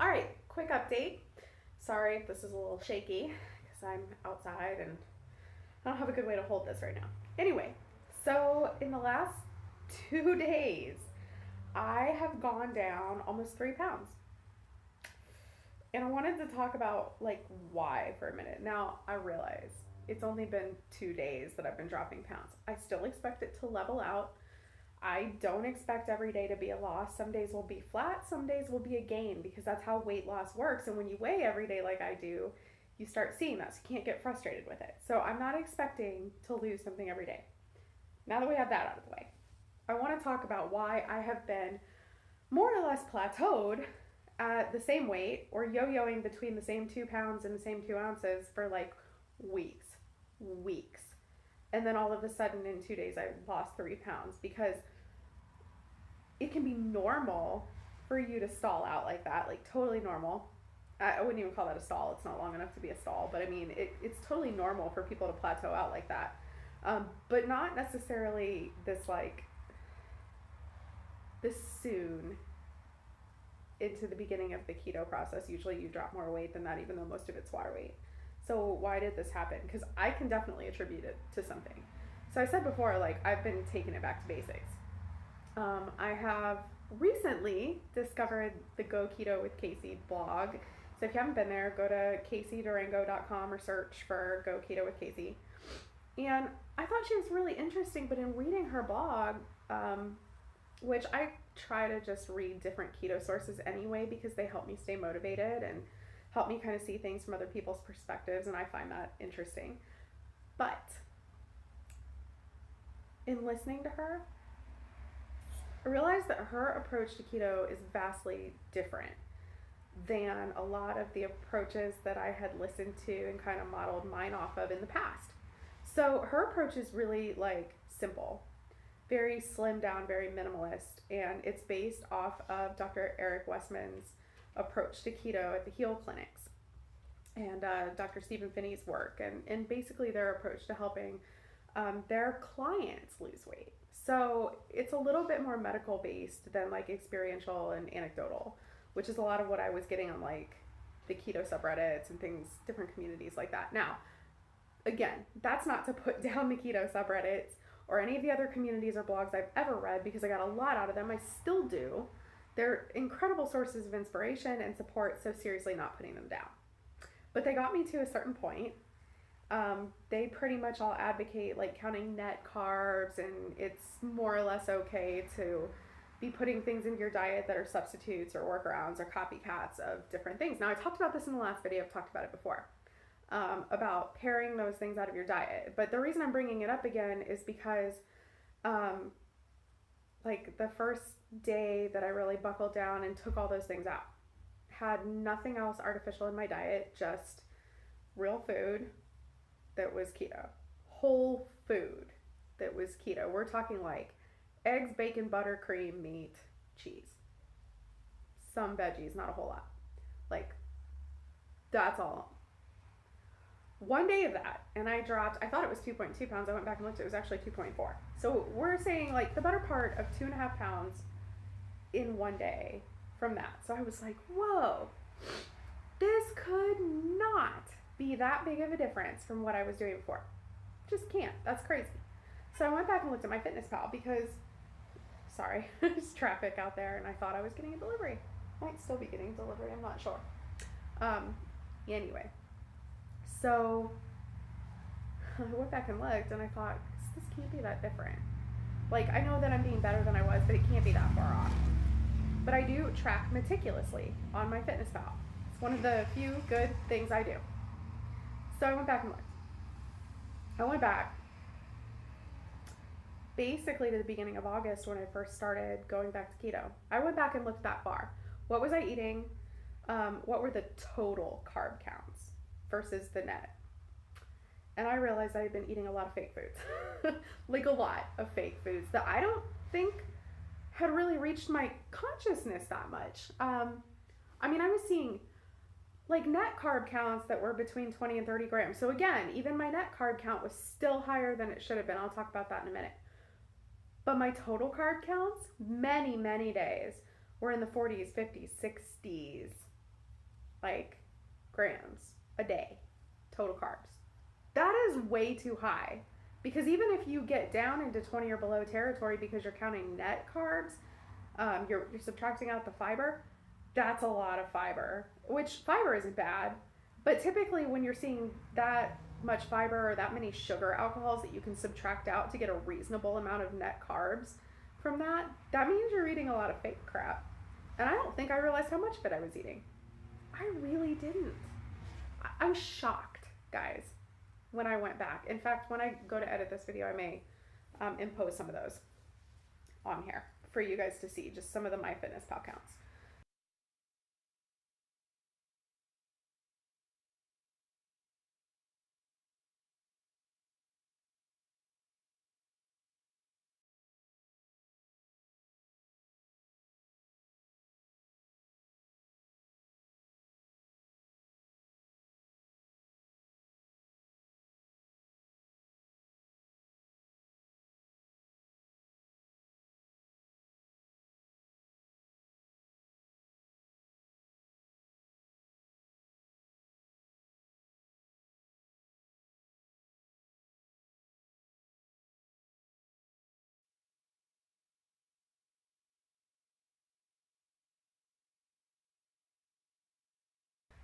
All right, quick update. Sorry if this is a little shaky because I'm outside and I don't have a good way to hold this right now. Anyway, so in the last 2 days, I have gone down almost 3 pounds. And I wanted to talk about like why for a minute. Now, I realize it's only been 2 days that I've been dropping pounds. I still expect it to level out. I don't expect every day to be a loss. Some days will be flat, some days will be a gain because that's how weight loss works. And when you weigh every day like I do, you start seeing that. So you can't get frustrated with it. So I'm not expecting to lose something every day. Now that we have that out of the way, I want to talk about why I have been more or less plateaued at the same weight or yo-yoing between the same 2 pounds and the same 2 ounces for like weeks. Weeks. And then all of a sudden in 2 days I lost 3 pounds because it can be normal for you to stall out like that, like totally normal. I wouldn't even call that a stall. It's not long enough to be a stall, but I mean, it's totally normal for people to plateau out like that. But not necessarily this soon into the beginning of the keto process. Usually you drop more weight than that, even though most of it's water weight. So why did this happen? Because I can definitely attribute it to something. So I said before, like I've been taking it back to basics. I have recently discovered the Go Keto with Casey blog. So if you haven't been there, go to caseydurango.com or search for Go Keto with Casey. And I thought she was really interesting, but in reading her blog, which I try to just read different keto sources anyway because they help me stay motivated and help me kind of see things from other people's perspectives, and I find that interesting. But in listening to her, I realized that her approach to keto is vastly different than a lot of the approaches that I had listened to and kind of modeled mine off of in the past. So her approach is really like simple, very slimmed down, very minimalist, and it's based off of Dr. Eric Westman's approach to keto at the Heal Clinics and Dr. Stephen Finney's work and basically their approach to helping their clients lose weight. So it's a little bit more medical based than like experiential and anecdotal, which is a lot of what I was getting on like the keto subreddits and things, different communities like that. Now, again, that's not to put down the keto subreddits or any of the other communities or blogs I've ever read because I got a lot out of them. I still do. They're incredible sources of inspiration and support, so seriously not putting them down. But they got me to a certain point. They pretty much all advocate like counting net carbs, and it's more or less okay to be putting things into your diet that are substitutes or workarounds or copycats of different things. Now, I talked about this in the last video. I've talked about it before, about paring those things out of your diet. But the reason I'm bringing it up again is because like the first day that I really buckled down and took all those things out, had nothing else artificial in my diet, just real food that was keto, whole food that was keto. We're talking like eggs, bacon, butter, cream, meat, cheese, some veggies, not a whole lot. Like that's all. One day of that, and I thought it was 2.2 pounds. I went back and looked, it was actually 2.4. So we're saying like the better part of 2.5 pounds in one day from that. So I was like, whoa, this could not be that big of a difference from what I was doing before. Just can't. That's crazy. So I went back and looked at my FitnessPal because, sorry, there's traffic out there and I thought I was getting a delivery. Might still be getting a delivery, I'm not sure. Anyway, so I went back and looked and I thought, this can't be that different. Like, I know that I'm being better than I was, but it can't be that far off. But I do track meticulously on my FitnessPal. It's one of the few good things I do. So I went back and looked. I went back basically to the beginning of August when I first started going back to keto. I went back and looked that far. What was I eating? What were the total carb counts versus the net? And I realized I had been eating a lot of fake foods. Like a lot of fake foods that I don't think had really reached my consciousness that much. I mean, I was seeing like net carb counts that were between 20 and 30 grams. So again, even my net carb count was still higher than it should have been. I'll talk about that in a minute. But my total carb counts, many, many days, were in the 40s, 50s, 60s. like grams a day total carbs. That is way too high, because even if you get down into 20 or below territory because you're counting net carbs, you're subtracting out the fiber, that's a lot of fiber, which fiber isn't bad. But typically when you're seeing that much fiber or that many sugar alcohols that you can subtract out to get a reasonable amount of net carbs from that, that means you're eating a lot of fake crap. And I don't think I realized how much of it I was eating. I really didn't. I'm shocked, guys, when I went back. In fact, when I go to edit this video, I may impose some of those on here for you guys to see, just some of the MyFitnessPal counts.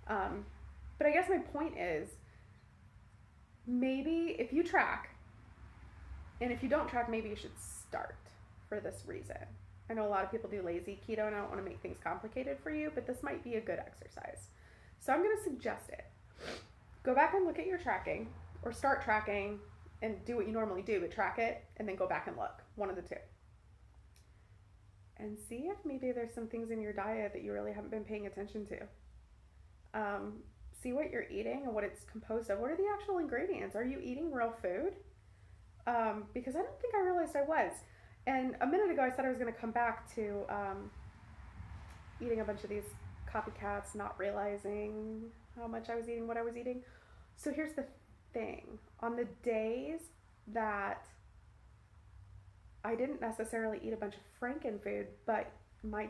Um, but I guess my point is, maybe if you track, and if you don't track, maybe you should start for this reason. I know a lot of people do lazy keto, and I don't want to make things complicated for you, but this might be a good exercise. So I'm going to suggest it. Go back and look at your tracking, or start tracking and do what you normally do, but track it and then go back and look. One of the two. And see if maybe there's some things in your diet that you really haven't been paying attention to. See what you're eating and what it's composed of. What are the actual ingredients? Are you eating real food? Because I don't think I realized I was. And a minute ago I said I was going to come back to eating a bunch of these copycats, not realizing how much I was eating, what I was eating. So here's the thing. On the days that I didn't necessarily eat a bunch of frankenfood, but my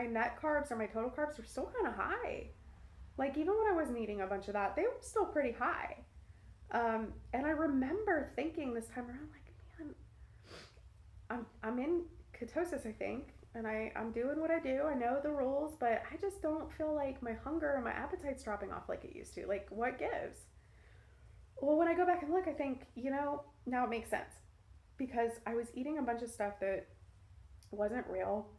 net carbs or my total carbs were still kind of high. Like even when I wasn't eating a bunch of that, they were still pretty high. And I remember thinking this time around, like, man, I'm in ketosis, I think, and I'm doing what I do. I know the rules, but I just don't feel like my hunger and my appetite's dropping off like it used to. Like, what gives? Well, when I go back and look, I think, now it makes sense, because I was eating a bunch of stuff that wasn't real.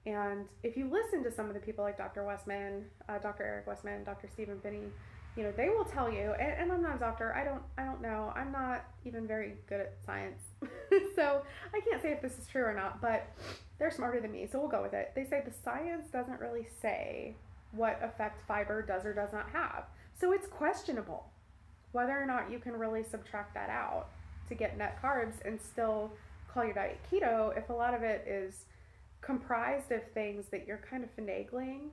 And if you listen to some of the people like Dr. Westman, Dr. Eric Westman, Dr. Stephen Finney, they will tell you, and I'm not a doctor, I don't know, I'm not even very good at science, so I can't say if this is true or not, but they're smarter than me, so we'll go with it. They say the science doesn't really say what effect fiber does or does not have, so it's questionable whether or not you can really subtract that out to get net carbs and still call your diet keto if a lot of it is comprised of things that you're kind of finagling,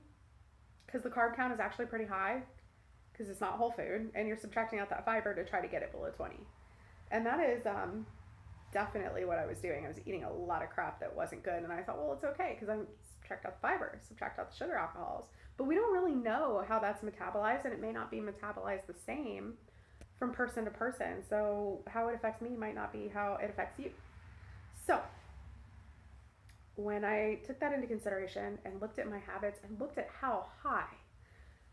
because the carb count is actually pretty high, because it's not whole food, and you're subtracting out that fiber to try to get it below 20. And that is definitely what I was doing. I was eating a lot of crap that wasn't good, and I thought, well, it's okay, because I'm subtract out the fiber, subtract out the sugar alcohols. But we don't really know how that's metabolized, and it may not be metabolized the same from person to person. So how it affects me might not be how it affects you. So when I took that into consideration and looked at my habits and looked at how high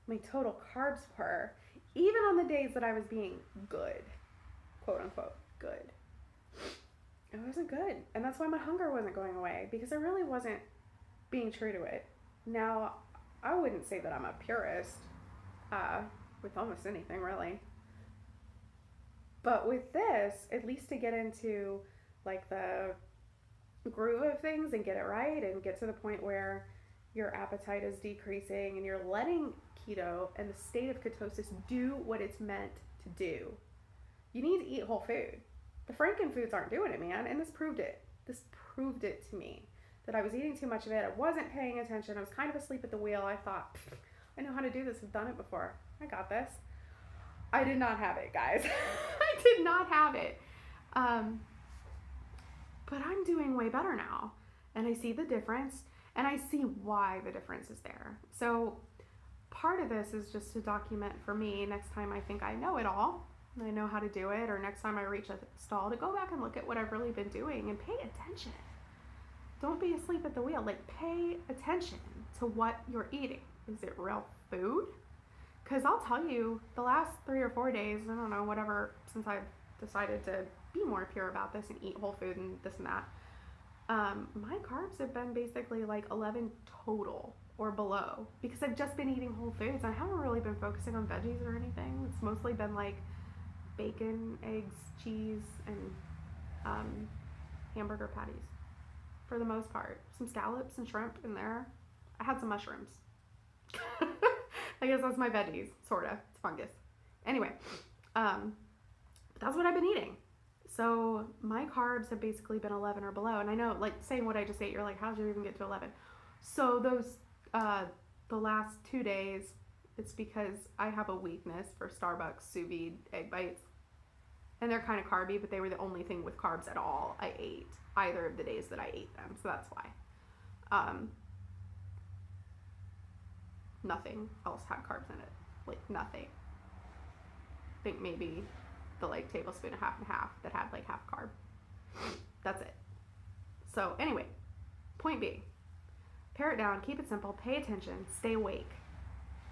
my total carbs were, even on the days that I was being good, quote unquote, good, it wasn't good. And that's why my hunger wasn't going away, because I really wasn't being true to it. Now, I wouldn't say that I'm a purist with almost anything, really. But with this, at least to get into like the groove of things and get it right and get to the point where your appetite is decreasing and you're letting keto and the state of ketosis do what it's meant to do. You need to eat whole food. The frankenfoods aren't doing it, man, and this proved it. This proved it to me, that I was eating too much of it. I wasn't paying attention. I was kind of asleep at the wheel. I thought, I know how to do this. I've done it before. I got this. I did not have it, guys. I did not have it. But I'm doing way better now, and I see the difference, and I see why the difference is there. So part of this is just to document for me next time I think I know it all, and I know how to do it, or next time I reach a stall, to go back and look at what I've really been doing and pay attention. Don't be asleep at the wheel. Like, pay attention to what you're eating. Is it real food? Because I'll tell you, the last 3 or 4 days, I don't know, whatever, since I've decided to be more pure about this and eat whole food and this and that, my carbs have been basically like 11 total or below, because I've just been eating whole foods. I haven't really been focusing on veggies or anything. It's mostly been like bacon, eggs, cheese, and hamburger patties for the most part. Some scallops and shrimp in there. I had some mushrooms. I guess that's my veggies, sorta. It's fungus. Anyway, that's what I've been eating. So my carbs have basically been 11 or below. And I know, like, saying what I just ate, you're like, how did you even get to 11? So those, the last 2 days, it's because I have a weakness for Starbucks sous vide egg bites. And they're kind of carby, but they were the only thing with carbs at all I ate either of the days that I ate them. So that's why. Nothing else had carbs in it. Like, nothing. I think maybe the like tablespoon, half and half, that had like half carb. That's it. So anyway, point being, pare it down, keep it simple, pay attention, stay awake.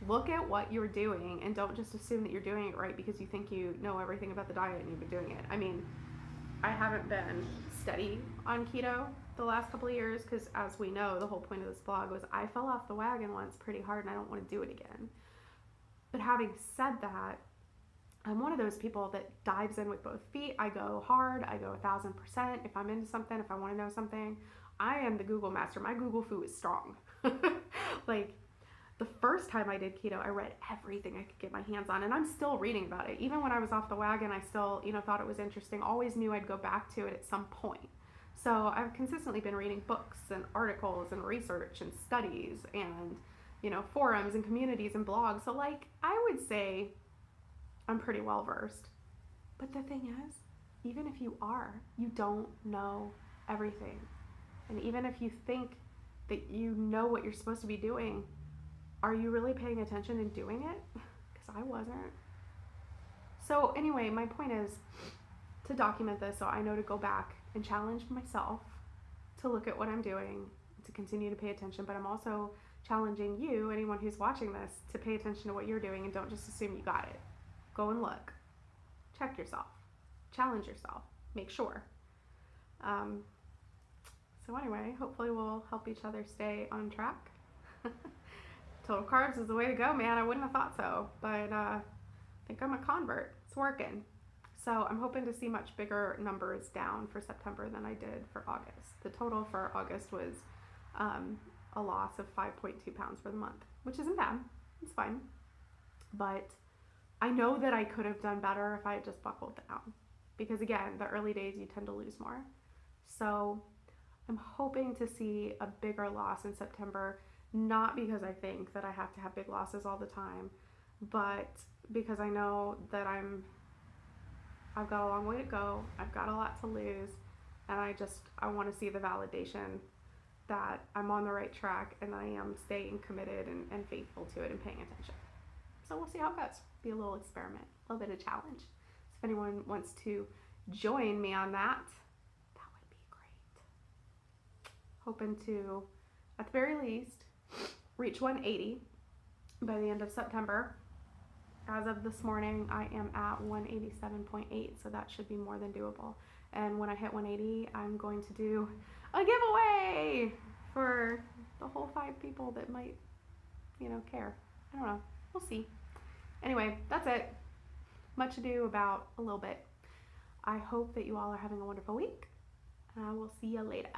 Look at what you're doing, and don't just assume that you're doing it right because you think you know everything about the diet and you've been doing it. I mean, I haven't been steady on keto the last couple of years because, as we know, the whole point of this blog was I fell off the wagon once pretty hard and I don't want to do it again. But having said that, I'm one of those people that dives in with both feet. I go hard. I go 1,000%. If I'm into something, if I want to know something, I am the Google master. My Google fu is strong. Like, the first time I did keto, I read everything I could get my hands on, and I'm still reading about it. Even when I was off the wagon, I still, thought it was interesting. Always knew I'd go back to it at some point. So I've consistently been reading books and articles and research and studies and, forums and communities and blogs. So, like, I would say I'm pretty well versed. But the thing is, even if you are, you don't know everything. And even if you think that you know what you're supposed to be doing, are you really paying attention and doing it? Because I wasn't. So anyway, my point is to document this so I know to go back and challenge myself to look at what I'm doing, to continue to pay attention. But I'm also challenging you, anyone who's watching this, to pay attention to what you're doing and don't just assume you got it. Go and look. Check yourself. Challenge yourself. Make sure. So anyway, hopefully we'll help each other stay on track. Total carbs is the way to go, man. I wouldn't have thought so, but I think I'm a convert. It's working. So I'm hoping to see much bigger numbers down for September than I did for August. The total for August was a loss of 5.2 pounds for the month, which isn't bad. It's fine. But I know that I could have done better if I had just buckled down. Because again, the early days you tend to lose more. So I'm hoping to see a bigger loss in September, not because I think that I have to have big losses all the time, but because I know that I've got a long way to go, I've got a lot to lose, and I want to see the validation that I'm on the right track and I am staying committed and faithful to it and paying attention. So we'll see how it goes. Be a little experiment, a little bit of challenge. So if anyone wants to join me on that, that would be great. Hoping to, at the very least, reach 180 by the end of September. As of this morning, I am at 187.8, so that should be more than doable. And when I hit 180, I'm going to do a giveaway for the whole 5 people that might, care. I don't know. We'll see. Anyway, that's it. Much ado about a little bit. I hope that you all are having a wonderful week, and I will see you later.